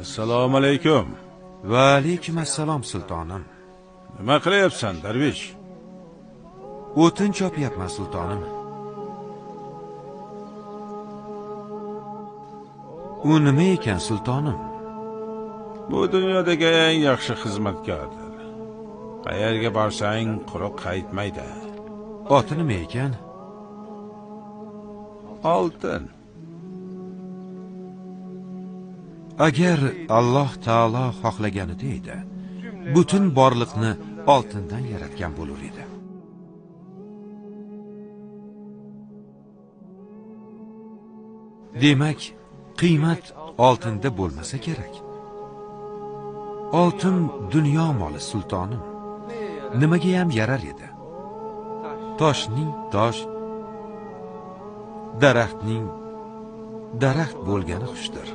Assalomu alaykum. Va alaykum assalom sultonim. Nima qilyapsan, darvish? O'tin chopyapman sultonim. U nima ekan sultonim? Bu dunyodagi eng yaxshi xizmatkordir. Qayerga borsang quruq qaytmaydi. Oti nima ekan? Oltin. Agar Alloh taolo xohlaganida edi, butun borliqni oltindan yaratgan bo'lar edi. Demak, qiymat oltinda bo'lmasa kerak. Oltin dunyo moli sultonim. Nimaga ham yarar edi? Toshning tosh, daraxtning daraxt bo'lgani xushdir.